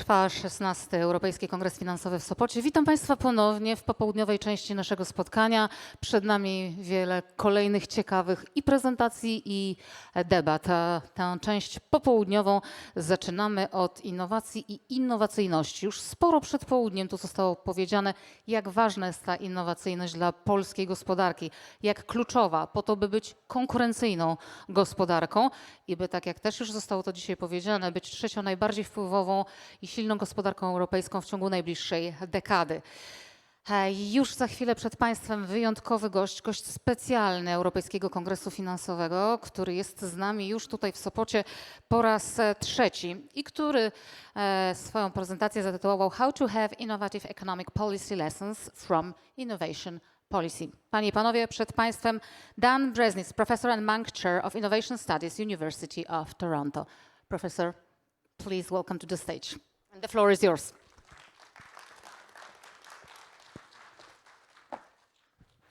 Trwa 16. Europejski Kongres Finansowy w Sopocie. Witam Państwa ponownie w popołudniowej części naszego spotkania. Przed nami wiele kolejnych ciekawych i prezentacji, i debat. Tę część popołudniową zaczynamy od innowacji i innowacyjności. Już sporo przed południem tu zostało powiedziane, jak ważna jest ta innowacyjność dla polskiej gospodarki, jak kluczowa po to, by być konkurencyjną gospodarką i by, tak jak też już zostało to dzisiaj powiedziane, być trzecią najbardziej wpływową i silną gospodarką europejską w ciągu najbliższej dekady. Już za chwilę przed Państwem wyjątkowy gość specjalny Europejskiego Kongresu Finansowego, który jest z nami już tutaj w Sopocie po raz trzeci i który swoją prezentację zatytułował How to have innovative economic policy lessons from innovation policy. Panie i panowie, przed Państwem Dan Breznitz, professor and Munk Chair of Innovation Studies, University of Toronto. Professor, please welcome to the stage. And the floor is yours.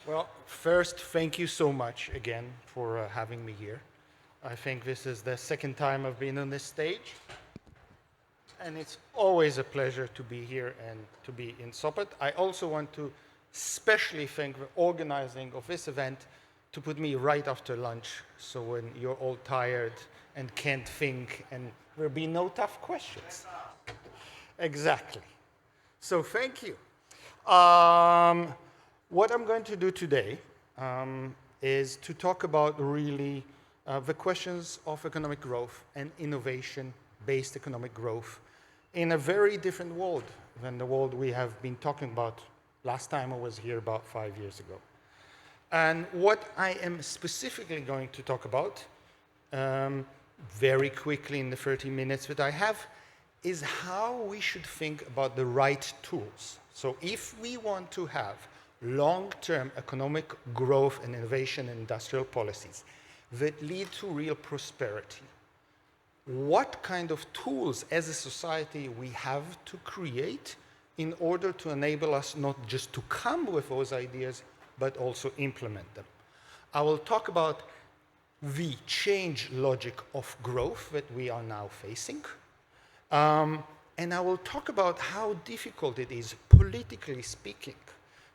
Well, first, thank you so much again for having me here. I think this is the second time I've been on this stage. And it's always a pleasure to be here and to be in Sopot. I also want to especially thank the organizing of this event to put me right after lunch, so when you're all tired and can't think and there'll be no tough questions. Exactly. So thank you. What I'm going to do today is to talk about really the questions of economic growth and innovation-based economic growth in a very different world than the world we have been talking about last time I was here about 5 years ago. And what I am specifically going to talk about very quickly in the 30 minutes that I have is how we should think about the right tools. So if we want to have long-term economic growth and innovation and industrial policies that lead to real prosperity, what kind of tools as a society we have to create in order to enable us not just to come with those ideas, but also implement them. I will talk about the change logic of growth that we are now facing. And I will talk about how difficult it is, politically speaking,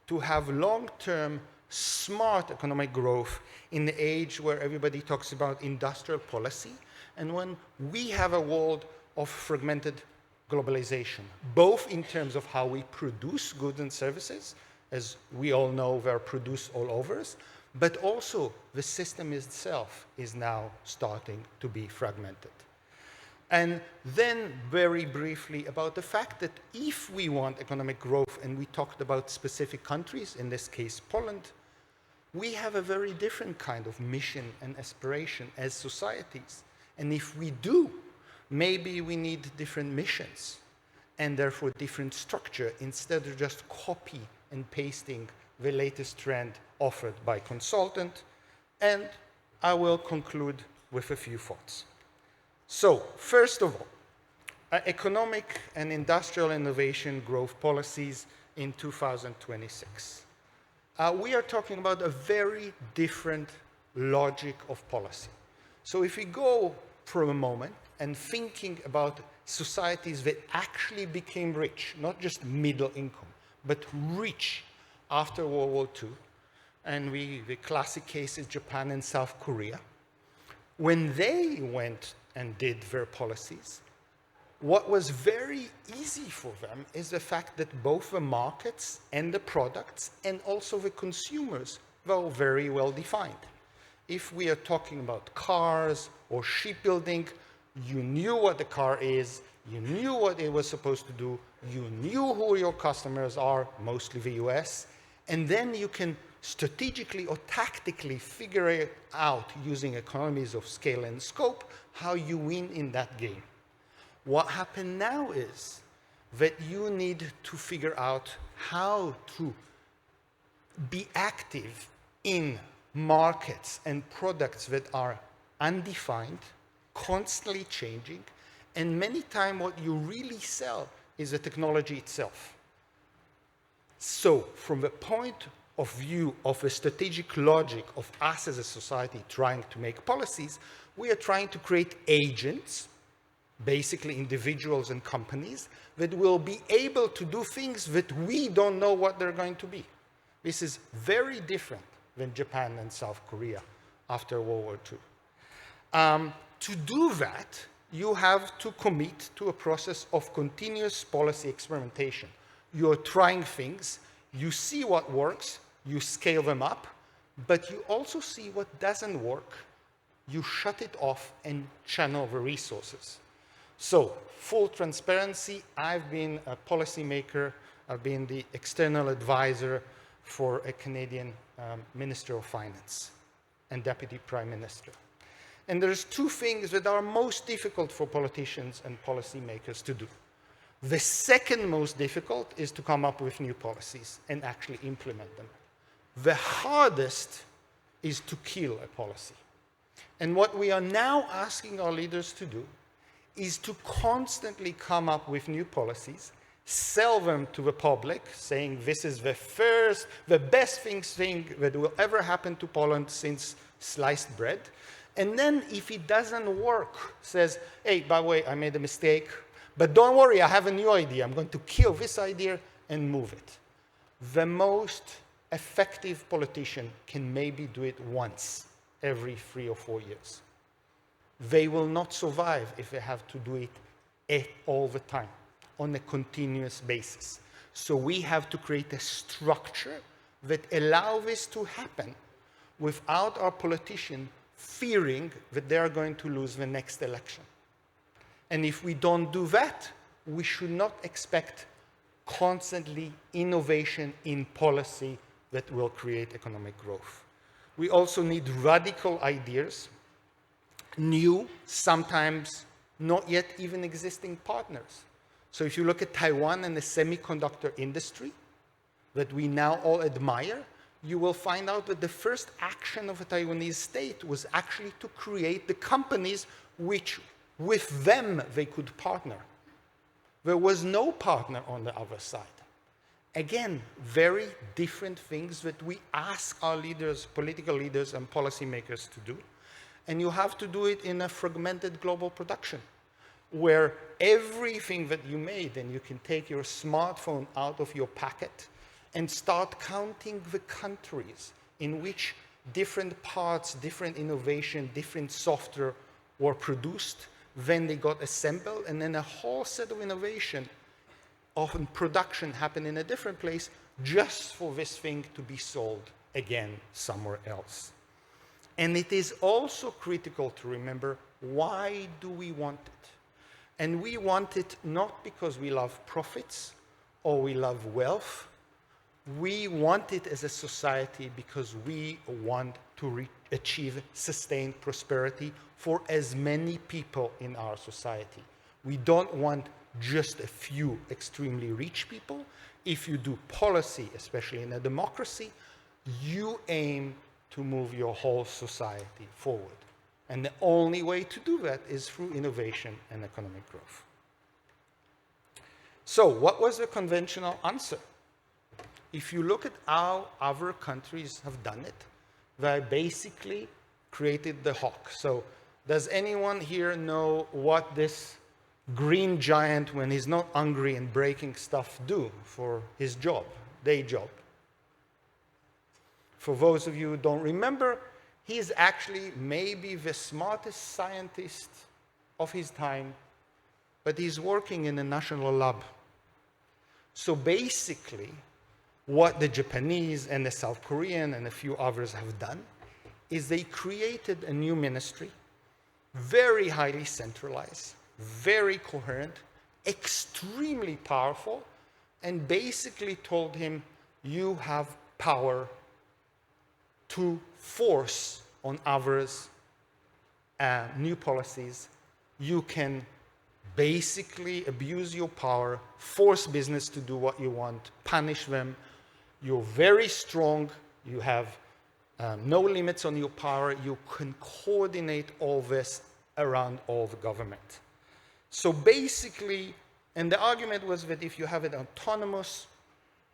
to have long-term, smart economic growth in the age where everybody talks about industrial policy, and when we have a world of fragmented globalization, both in terms of how we produce goods and services, as we all know they're produced all over us, but also the system itself is now starting to be fragmented. And then very briefly about the fact that if we want economic growth, and we talked about specific countries, in this case Poland, we have a very different kind of mission and aspiration as societies. And if we do, maybe we need different missions and therefore different structure instead of just copy and pasting the latest trend offered by consultant. And I will conclude with a few thoughts. So, first of all, economic and industrial innovation growth policies in 2026. We are talking about a very different logic of policy. So if we go for a moment and thinking about societies that actually became rich, not just middle income, but rich after World War II, and the classic case is Japan and South Korea, when they went and did their policies, what was very easy for them is the fact that both the markets and the products and also the consumers were very well defined. If we are talking about cars or shipbuilding, you knew what the car is, you knew what it was supposed to do, you knew who your customers are, mostly the US, and then you can strategically or tactically figure it out using economies of scale and scope how you win in that game. What happened now is that you need to figure out how to be active in markets and products that are undefined, constantly changing, and many times what you really sell is the technology itself. So from the point of view of a strategic logic of us as a society trying to make policies, we are trying to create agents basically individuals and companies, that will be able to do things that we don't know what they're going to be. This is very different than Japan and South Korea after World War II. To do that, you have to commit to a process of continuous policy experimentation. You're trying things, you see what works, you scale them up, but you also see what doesn't work. You shut it off and channel the resources. So, full transparency, I've been a policymaker, I've been the external advisor for a Canadian Minister of Finance and Deputy Prime Minister. And there's two things that are most difficult for politicians and policymakers to do. The second most difficult is to come up with new policies and actually implement them. The hardest is to kill a policy. And what we are now asking our leaders to do is to constantly come up with new policies, sell them to the public, saying this is the best thing that will ever happen to Poland since sliced bread. And then if it doesn't work, says, hey, by the way, I made a mistake, but don't worry, I have a new idea. I'm going to kill this idea and move it. The most effective politician can maybe do it once every 3 or 4 years. They will not survive if they have to do it all the time, on a continuous basis. So we have to create a structure that allows this to happen without our politicians fearing that they are going to lose the next election. And if we don't do that, we should not expect constantly innovation in policy that will create economic growth. We also need radical ideas, new, sometimes not yet even existing partners. So if you look at Taiwan and the semiconductor industry that we now all admire, you will find out that the first action of the Taiwanese state was actually to create the companies which, with them, they could partner. There was no partner on the other side. Again, very different things that we ask our leaders, political leaders and policymakers to do. And you have to do it in a fragmented global production, where everything that you made, and you can take your smartphone out of your pocket and start counting the countries in which different parts, different innovation, different software were produced, then they got assembled, and then a whole set of innovation, often production, happened in a different place just for this thing to be sold again somewhere else. And it is also critical to remember, why do we want it? And we want it not because we love profits or we love wealth. We want it as a society because we want to achieve sustained prosperity for as many people in our society. We don't want just a few extremely rich people. If you do policy, especially in a democracy, you aim to move your whole society forward. And the only way to do that is through innovation and economic growth. So, what was the conventional answer? If you look at how other countries have done it, they basically created the hawk. So, does anyone here know what this green giant, when he's not hungry and breaking stuff, do for his job, day job? For those of you who don't remember, he's actually maybe the smartest scientist of his time, but he's working in a national lab. So basically, what the Japanese and the South Korean and a few others have done is they created a new ministry, very highly centralized, very coherent, extremely powerful, and basically told him, you have power to force on others new policies. You can basically abuse your power, force business to do what you want, punish them. You're very strong. You have no limits on your power. You can coordinate all this around all the government. So basically, and the argument was that if you have an autonomous,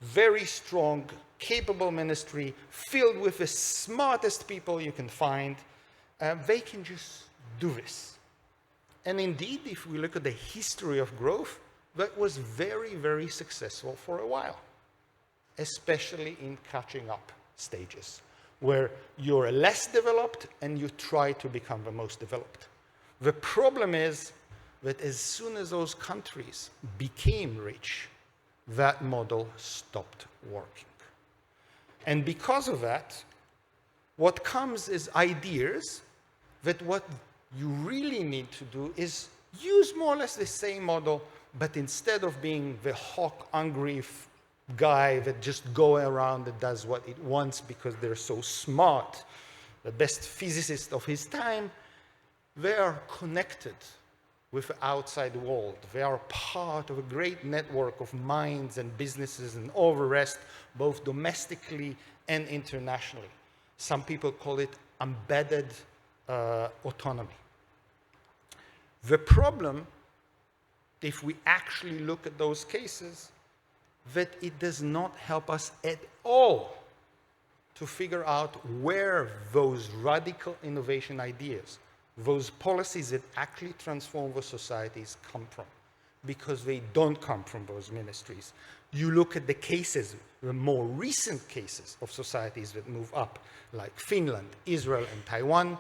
very strong, capable ministry filled with the smartest people you can find, they can just do this. And indeed, if we look at the history of growth, that was very, very successful for a while, especially in catching up stages, where you're less developed and you try to become the most developed. The problem is that as soon as those countries became rich, that model stopped working. And because of that, what comes is ideas that what you really need to do is use more or less the same model, but instead of being the hawk-hungry guy that just go around and does what it wants because they're so smart, the best physicist of his time, they are connected with the outside world. They are part of a great network of minds and businesses and all the rest, both domestically and internationally. Some people call it embedded autonomy. The problem, if we actually look at those cases, that it does not help us at all to figure out where those radical innovation ideas, those policies that actually transform the societies come from, because they don't come from those ministries. You look at the cases, the more recent cases of societies that move up, like Finland, Israel, and Taiwan,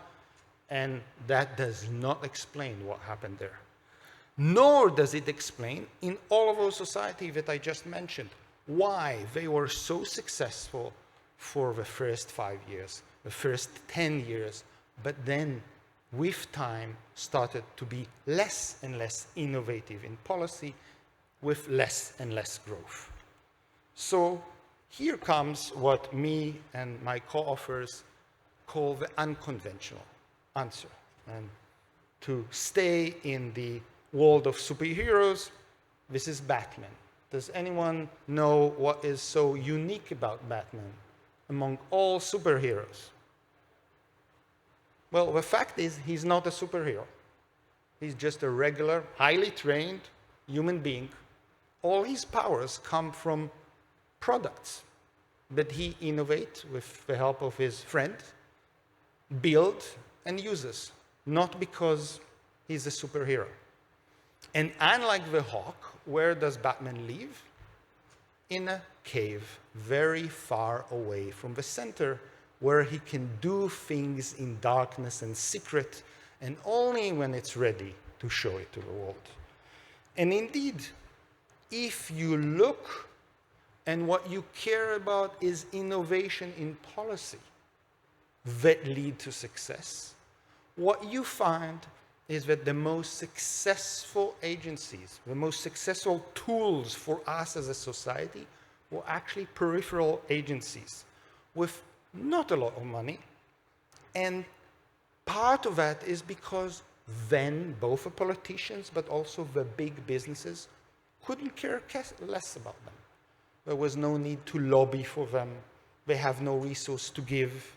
and that does not explain what happened there. Nor does it explain in all of those societies that I just mentioned why they were so successful for the first 5 years, the first 10 years, but then with time started to be less and less innovative in policy with less and less growth. So here comes what me and my co-authors call the unconventional answer. And to stay in the world of superheroes, this is Batman. Does anyone know what is so unique about Batman among all superheroes? Well, the fact is he's not a superhero. He's just a regular, highly trained human being. All his powers come from products that he innovates with the help of his friend, build and uses, not because he's a superhero. And unlike the Hawk, where does Batman live? In a cave very far away from the center, where he can do things in darkness and secret, and only when it's ready to show it to the world. And indeed, if you look and what you care about is innovation in policy that lead to success, what you find is that the most successful agencies, the most successful tools for us as a society were actually peripheral agencies with not a lot of money. And part of that is because then both the politicians but also the big businesses couldn't care less about them. There was no need to lobby for them. They have no resource to give.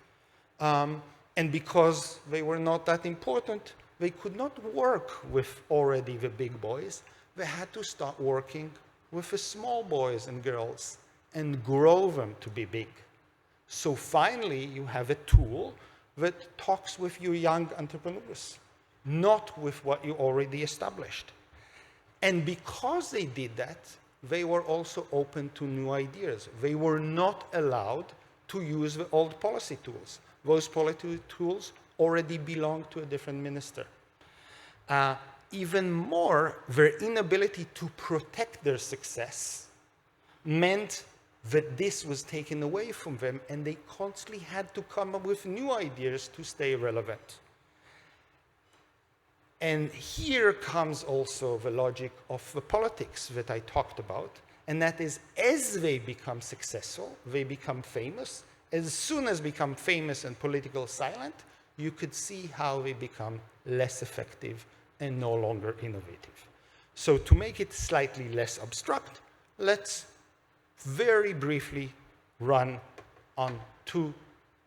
And because they were not that important, they could not work with already the big boys. They had to start working with the small boys and girls and grow them to be big. So finally, you have a tool that talks with your young entrepreneurs, not with what you already established. And because they did that, they were also open to new ideas. They were not allowed to use the old policy tools. Those policy tools already belonged to a different minister. Even more, their inability to protect their success meant that this was taken away from them, and they constantly had to come up with new ideas to stay relevant. And here comes also the logic of the politics that I talked about, and that is, as they become successful, they become famous. As soon as become famous and political silent, you could see how they become less effective and no longer innovative. So to make it slightly less abstract, let's very briefly run on two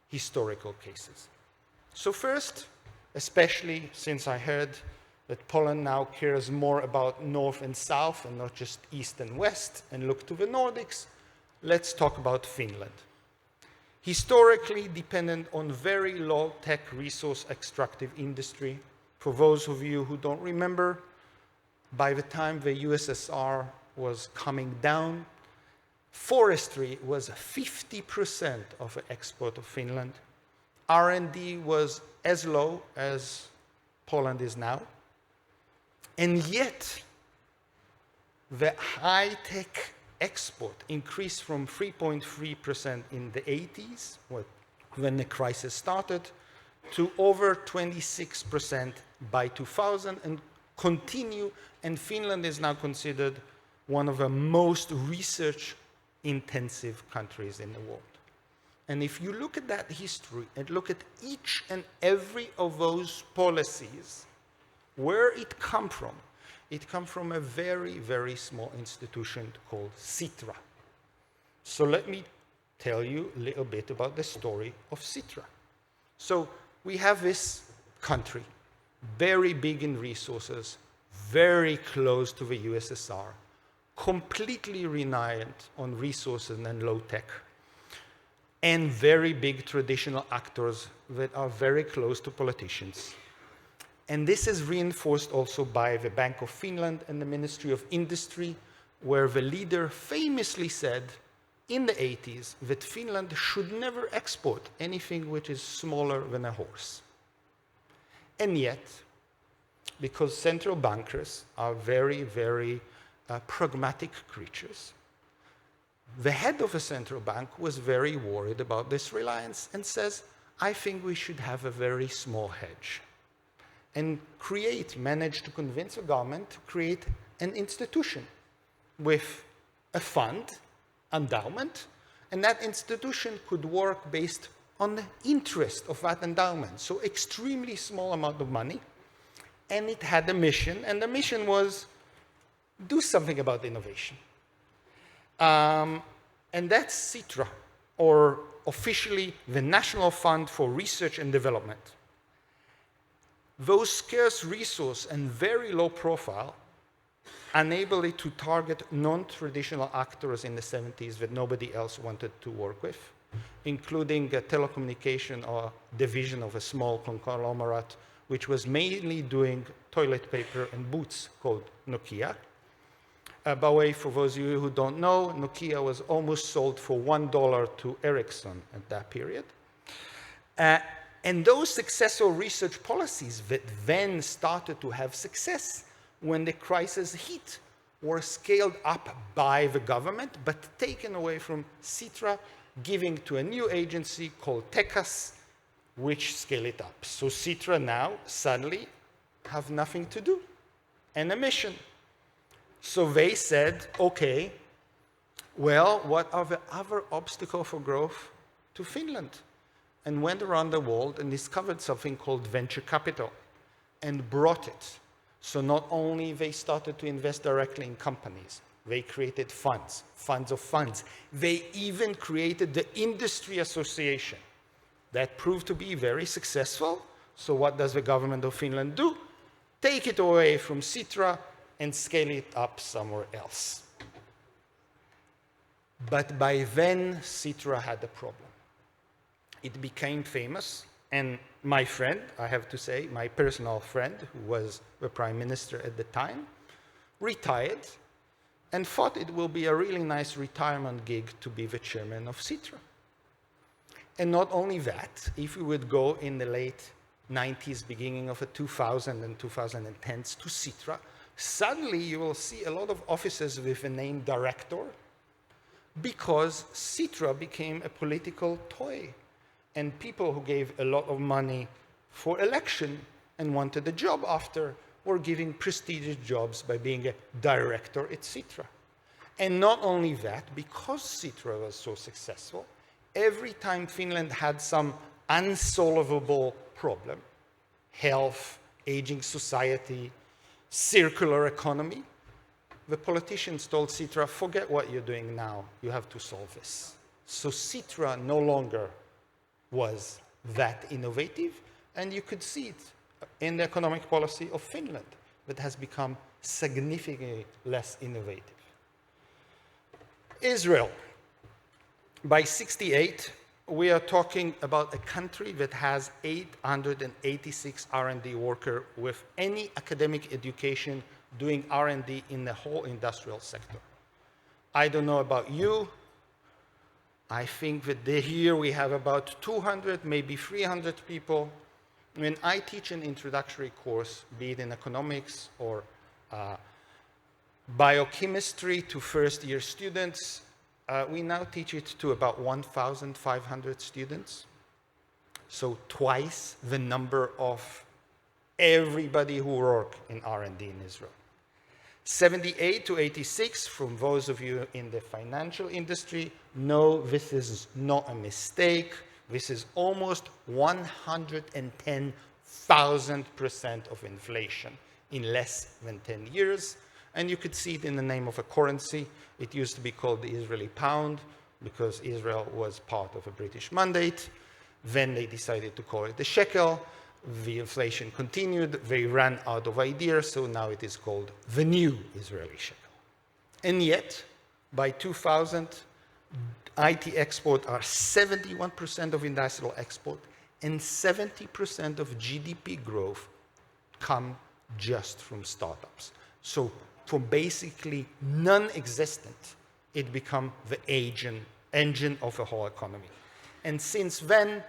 historical cases. So first, especially since I heard that Poland now cares more about North and South and not just East and West and look to the Nordics, let's talk about Finland. Historically dependent on very low-tech resource extractive industry For those of you who don't remember, by the time the USSR was coming down, forestry was 50% of the export of Finland. R&D was as low as Poland is now. And yet, the high-tech export increased from 3.3% in the 80s, when the crisis started, to over 26% by 2000 and continue. And Finland is now considered one of the most research-intensive countries in the world. And if you look at that history and look at each and every of those policies, where it come from a very, very small institution called Sitra. So let me tell you a little bit about the story of Sitra. So we have this country, very big in resources, very close to the USSR, completely reliant on resources and low tech, and very big traditional actors that are very close to politicians. And this is reinforced also by the Bank of Finland and the Ministry of Industry, where the leader famously said in the 80s that Finland should never export anything which is smaller than a horse. And yet, because central bankers are very, very pragmatic creatures, the head of a central bank was very worried about this reliance and says, I think we should have a very small hedge. And managed to convince the government to create an institution with a fund, endowment, and that institution could work based on the interest of that endowment. So extremely small amount of money. And it had a mission, and the mission was do something about innovation. And that's Sitra, or officially the National Fund for Research and Development. Those scarce resource and very low profile enabled it to target non-traditional actors in the 70s that nobody else wanted to work with, including a telecommunication or division of a small conglomerate, which was mainly doing toilet paper and boots called Nokia. By the way, for those of you who don't know, Nokia was almost sold for $1 to Ericsson at that period. And those successful research policies that then started to have success when the crisis hit were scaled up by the government, but taken away from Sitra, giving to a new agency called TECAS, which scale it up. So Sitra now suddenly have nothing to do and a mission. So they said, okay, well, what are the other obstacles for growth to Finland? And went around the world and discovered something called venture capital and brought it. So not only they started to invest directly in companies, they created funds, funds of funds. They even created the industry association. That proved to be very successful. So what does the government of Finland do? Take it away from Sitra and scale it up somewhere else. But by then, Sitra had a problem. It became famous, and my friend, I have to say, my personal friend, who was the prime minister at the time, retired and thought it will be a really nice retirement gig to be the chairman of Sitra. And not only that, if we would go in the late 90s, beginning of the 2000 and 2010s to Sitra, suddenly you will see a lot of offices with the name director, because Sitra became a political toy. And people who gave a lot of money for election and wanted a job after were giving prestigious jobs by being a director at Sitra. And not only that, because Sitra was so successful, every time Finland had some unsolvable problem, health, aging society, circular economy, the politicians told Sitra, forget what you're doing now, you have to solve this. So Sitra no longer was that innovative, and you could see it in the economic policy of Finland, that has become significantly less innovative. Israel. By 68, we are talking about a country that has 886 R&D workers with any academic education doing R&D in the whole industrial sector. I don't know about you. I think that here we have about 200, maybe 300 people. When I teach an introductory course, be it in economics or biochemistry to first-year students, we now teach it to about 1,500 students. So twice the number of everybody who work in R&D in Israel. 78 to 86, from those of you in the financial industry, know this is not a mistake. This is almost 110,000% of inflation in less than 10 years. And you could see it in the name of a currency. It used to be called the Israeli pound because Israel was part of a British mandate. Then they decided to call it the shekel. The inflation continued. They ran out of ideas, so now it is called the new Israeli shekel. And yet, by 2000, IT export are 71% of industrial export, and 70% of GDP growth come just from startups. So from basically non-existent, it become the engine of the whole economy. And since then,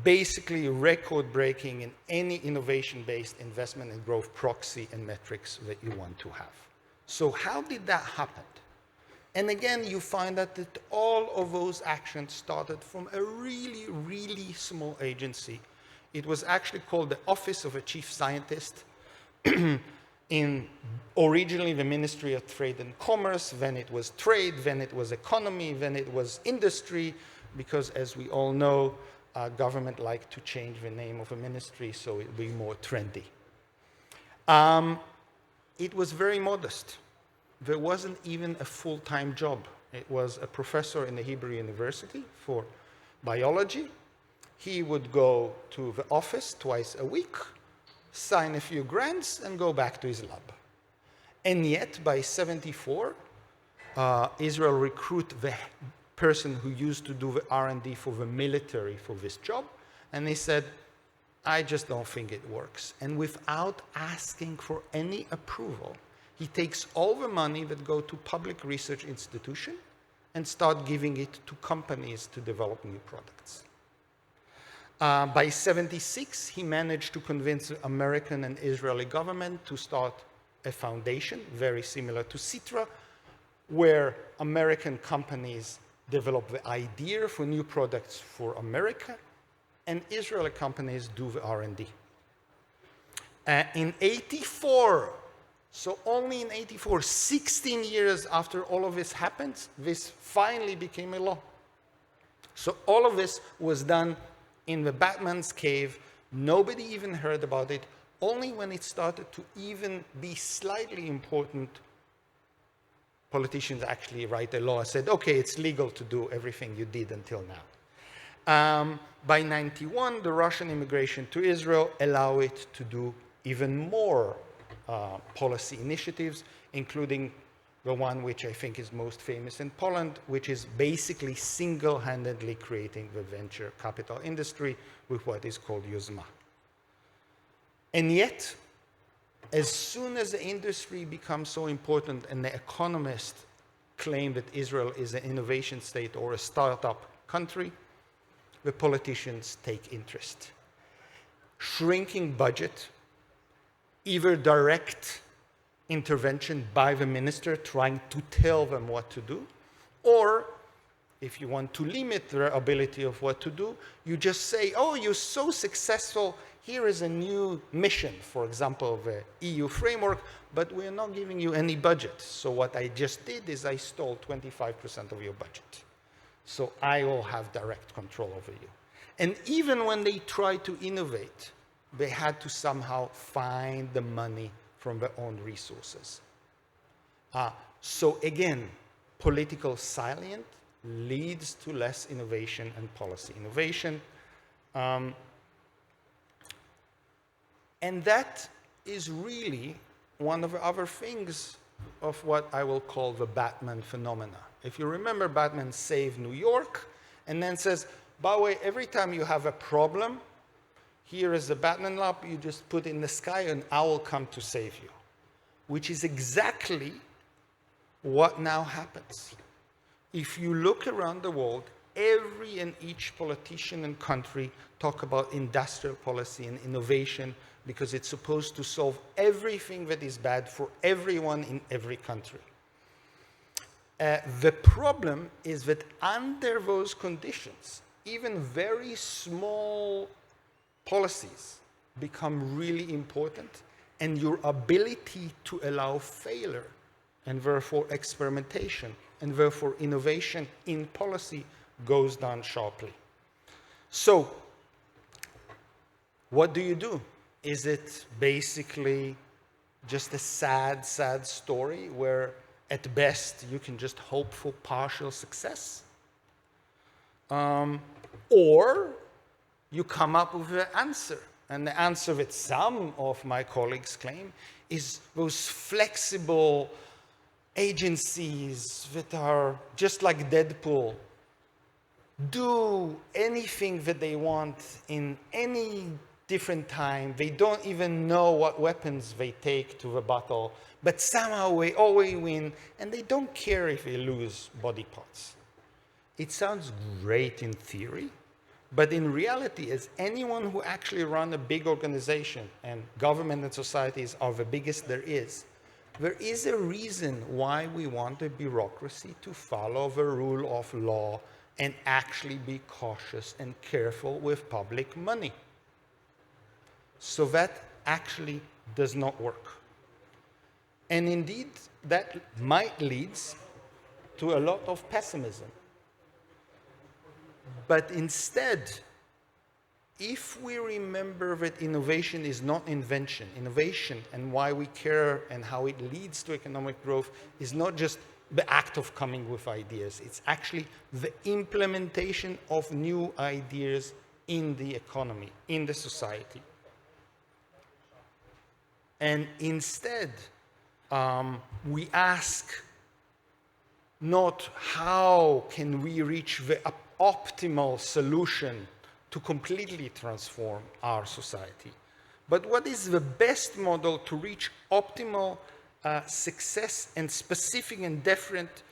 basically record-breaking in any innovation-based investment and growth proxy and metrics that you want to have. So how did that happen? And again, you find out that all of those actions started from a really, really small agency. It was actually called the Office of a Chief Scientist in originally the Ministry of Trade and Commerce, then it was Trade, then it was Economy, then it was Industry, because as we all know, government like to change the name of a ministry so it will be more trendy. It was very modest. There wasn't even a full-time job. It was a professor in the Hebrew University for biology. He would go to the office twice a week, sign a few grants, and go back to his lab. And yet, by 74, Israel recruited the person who used to do the R&D for the military for this job, and they said, I just don't think it works. And without asking for any approval, he takes all the money that go to public research institution and start giving it to companies to develop new products. By 76, he managed to convince the American and Israeli government to start a foundation, very similar to CITRA, where American companies develop the idea for new products for America, and Israeli companies do the R&D. In 84, so only in 84, 16 years after all of this happened, this finally became a law. So all of this was done in the Batman's cave. Nobody even heard about it. Only when it started to even be slightly important, politicians actually write a law and said, okay, it's legal to do everything you did until now. By 91, the Russian immigration to Israel allow it to do even more policy initiatives, including the one which I think is most famous in Poland, which is basically single-handedly creating the venture capital industry with what is called Yuzma. And yet, as soon as the industry becomes so important and the economists claim that Israel is an innovation state or a startup country, the politicians take interest. Shrinking budget, either direct intervention by the minister trying to tell them what to do, or if you want to limit their ability of what to do, you just say, oh, you're so successful, here is a new mission, for example, the EU framework, but we're not giving you any budget. So what I just did is I stole 25% of your budget. So I will have direct control over you. And even when they tried to innovate, they had to somehow find the money from their own resources. So again, political silence leads to less innovation and policy innovation. And that is really one of the other things of what I will call the Batman phenomena. If you remember, Batman saved New York and then says, By the way, every time you have a problem, here is the button lamp, you just put in the sky and I will come to save you, which is exactly what now happens. If you look around the world, every and each politician and country talk about industrial policy and innovation because it's supposed to solve everything that is bad for everyone in every country. The problem is that under those conditions, even very small policies become really important, and your ability to allow failure and therefore experimentation and therefore innovation in policy goes down sharply. So what do? Is it basically just a sad, sad story where at best you can just hope for partial success? Or you come up with an answer. And the answer that some of my colleagues claim is those flexible agencies that are just like Deadpool, do anything that they want in any different time. They don't even know what weapons they take to the battle, but somehow they always win, and they don't care if they lose body parts. It sounds great in theory, but in reality, as anyone who actually runs a big organization, and government and societies are the biggest there is a reason why we want a bureaucracy to follow the rule of law and actually be cautious and careful with public money. So that actually does not work. And indeed, that might lead to a lot of pessimism. But instead, if we remember that innovation is not invention, innovation and why we care and how it leads to economic growth is not just the act of coming with ideas, it's actually the implementation of new ideas in the economy, in the society. And instead, we ask not how can we reach the optimal solution to completely transform our society, but what is the best model to reach optimal success and specific and different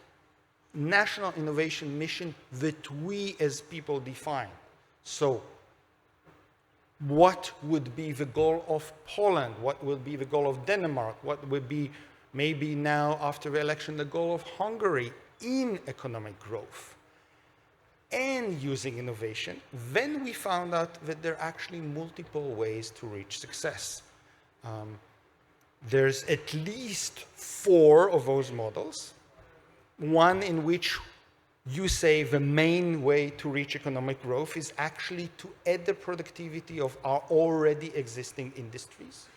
national innovation mission that we as people define. So what would be the goal of Poland? What will be the goal of Denmark? What would be maybe now after the election the goal of Hungary in economic growth and using innovation? Then we found out that there are actually multiple ways to reach success. There's at least 4 of those models. One in which you say the main way to reach economic growth is actually to add the productivity of our already existing industries.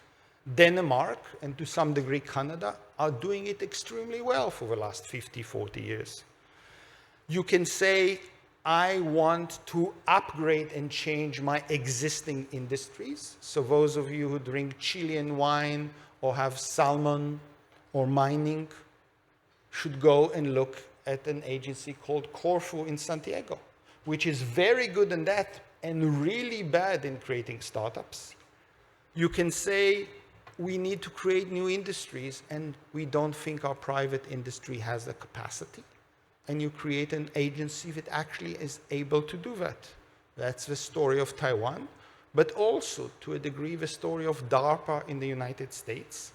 Denmark, and to some degree Canada, are doing it extremely well for the last 50, 40 years. You can say, I want to upgrade and change my existing industries. So those of you who drink Chilean wine or have salmon or mining should go and look at an agency called Corfu in Santiago, which is very good in that and really bad in creating startups. You can say we need to create new industries and we don't think our private industry has the capacity. And you create an agency that actually is able to do that. That's the story of Taiwan, but also to a degree the story of DARPA in the United States.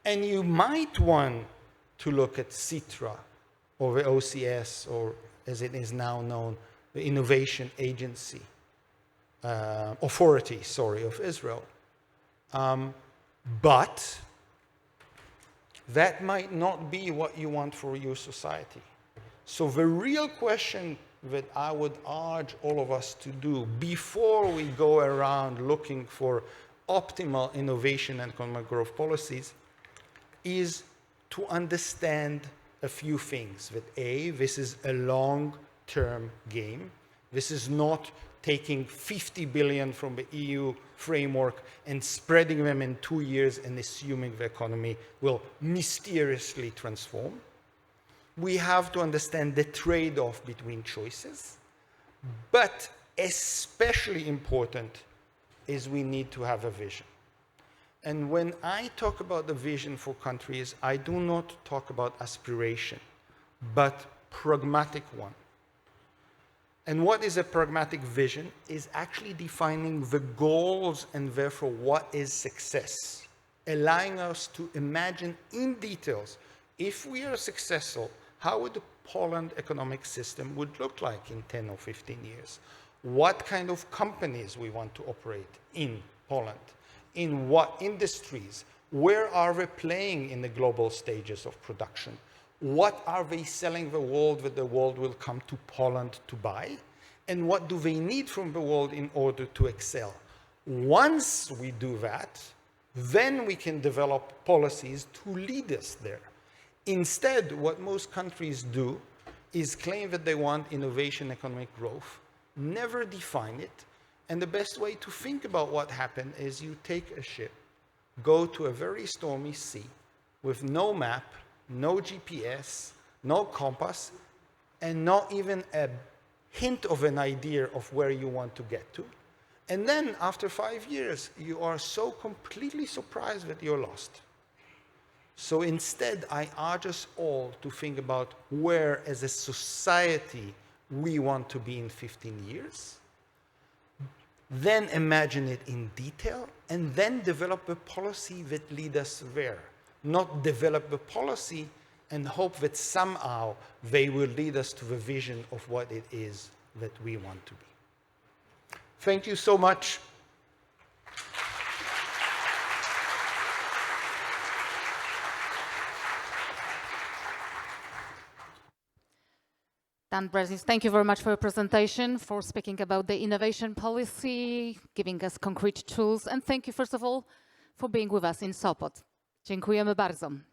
And you might want to look at CITRA or the OCS, or as it is now known, the Innovation Agency, Authority, of Israel. But that might not be what you want for your society. So the real question that I would urge all of us to do before we go around looking for optimal innovation and economic growth policies is to understand a few things. That A, this is a long-term game. This is not taking 50 billion from the EU framework and spreading them in 2 years and assuming the economy will mysteriously transform. We have to understand the trade-off between choices. But especially important is we need to have a vision. And when I talk about the vision for countries, I do not talk about aspiration, but pragmatic one. And what is a pragmatic vision is actually defining the goals and therefore what is success, allowing us to imagine in details, if we are successful, how would the Poland economic system would look like in 10 or 15 years? What kind of companies we want to operate in Poland? In what industries? Where are they playing in the global stages of production? What are they selling the world that the world will come to Poland to buy? And what do they need from the world in order to excel? Once we do that, then we can develop policies to lead us there. Instead, what most countries do is claim that they want innovation, economic growth, never define it, and the best way to think about what happened is you take a ship, go to a very stormy sea with no map, no GPS, no compass, and not even a hint of an idea of where you want to get to. And then after 5 years, you are so completely surprised that you're lost. So instead, I urge us all to think about where, as a society, we want to be in 15 years, then imagine it in detail, and then develop a policy that leads us there. Not develop a policy and hope that somehow they will lead us to the vision of what it is that we want to be. Thank you so much. Dan Breznitz, thank you very much for your presentation, for speaking about the innovation policy, giving us concrete tools, and thank you, first of all, for being with us in Sopot. Dziękujemy bardzo.